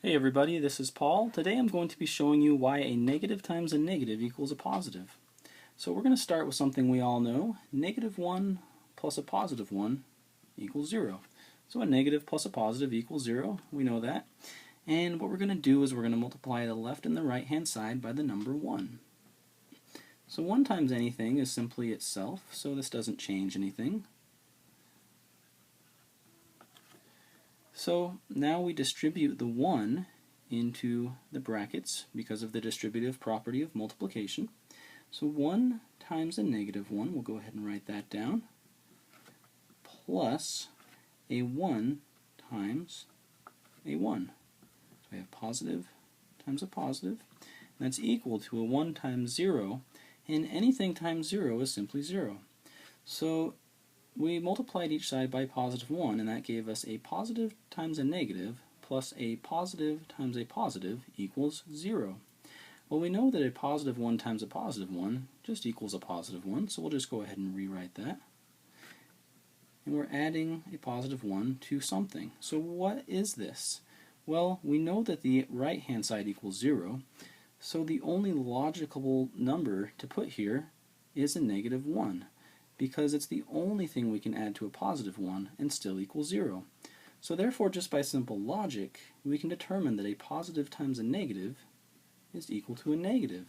Hey everybody, this is Paul. Today I'm going to be showing you why a negative times a negative equals a positive. So we're going to start with something we all know. Negative 1 plus a positive 1 equals 0. So a negative plus a positive equals 0. We know that. And what we're going to do is we're going to multiply the left and the right hand side by the number 1. So 1 times anything is simply itself, so this doesn't change anything. So now we distribute the 1 into the brackets because of the distributive property of multiplication. So 1 times a negative 1, we'll go ahead and write that down, plus a 1 times a 1. So we have positive times a positive, and that's equal to a 1 times 0, and anything times 0 is simply 0. So we multiplied each side by positive 1, and that gave us a positive times a negative plus a positive times a positive equals 0. Well, we know that a positive 1 times a positive 1 just equals a positive 1, so we'll just go ahead and rewrite that. And we're adding a positive 1 to something. So what is this? Well, we know that the right-hand side equals 0, so the only logical number to put here is a negative 1. Because it's the only thing we can add to a positive 1 and still equal 0. So therefore, just by simple logic, we can determine that a positive times a negative is equal to a negative.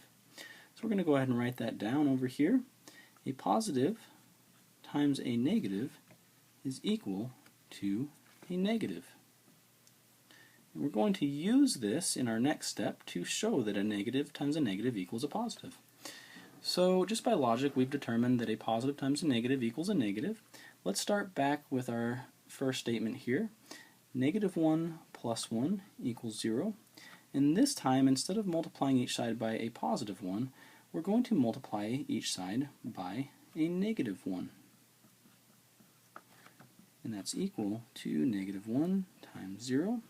So we're going to go ahead and write that down over here. A positive times a negative is equal to a negative. And we're going to use this in our next step to show that a negative times a negative equals a positive. So just by logic, we've determined that a positive times a negative equals a negative. Let's start back with our first statement here. Negative 1 plus 1 equals 0. And this time, instead of multiplying each side by a positive 1, we're going to multiply each side by a negative 1. And that's equal to negative 1 times 0.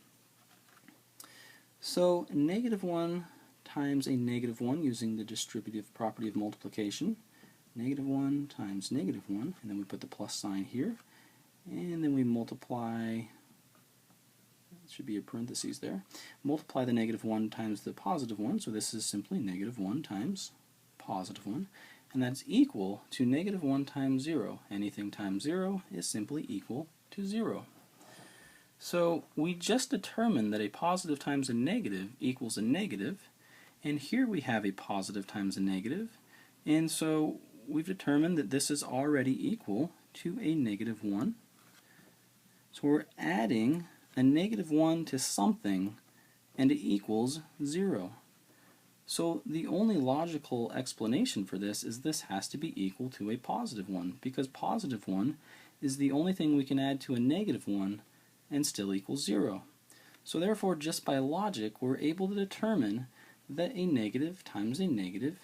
So negative 1 times a negative 1 using the distributive property of multiplication. Negative 1 times negative 1, and then we put the plus sign here, and then we multiply, it should be a parentheses there, multiply the negative 1 times the positive 1, so this is simply negative 1 times positive 1, and that's equal to negative 1 times 0. Anything times 0 is simply equal to 0. So we just determined that a positive times a negative equals a negative. And here we have a positive times a negative, and so we've determined that this is already equal to a negative 1. So we're adding a negative 1 to something, and it equals 0. So the only logical explanation for this is this has to be equal to a positive 1, because positive 1 is the only thing we can add to a negative 1 and still equals 0. So therefore, just by logic, we're able to determine that a negative times a negative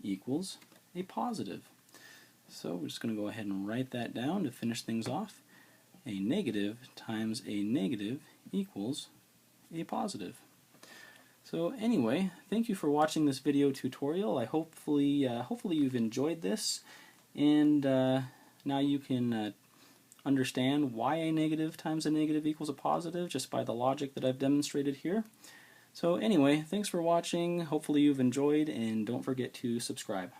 equals a positive. So we're just going to go ahead and write that down to finish things off. A negative times a negative equals a positive. So anyway, thank you for watching this video tutorial. Hopefully you've enjoyed this, and now you can understand why a negative times a negative equals a positive just by the logic that I've demonstrated here. So anyway, thanks for watching. Hopefully you've enjoyed, and don't forget to subscribe.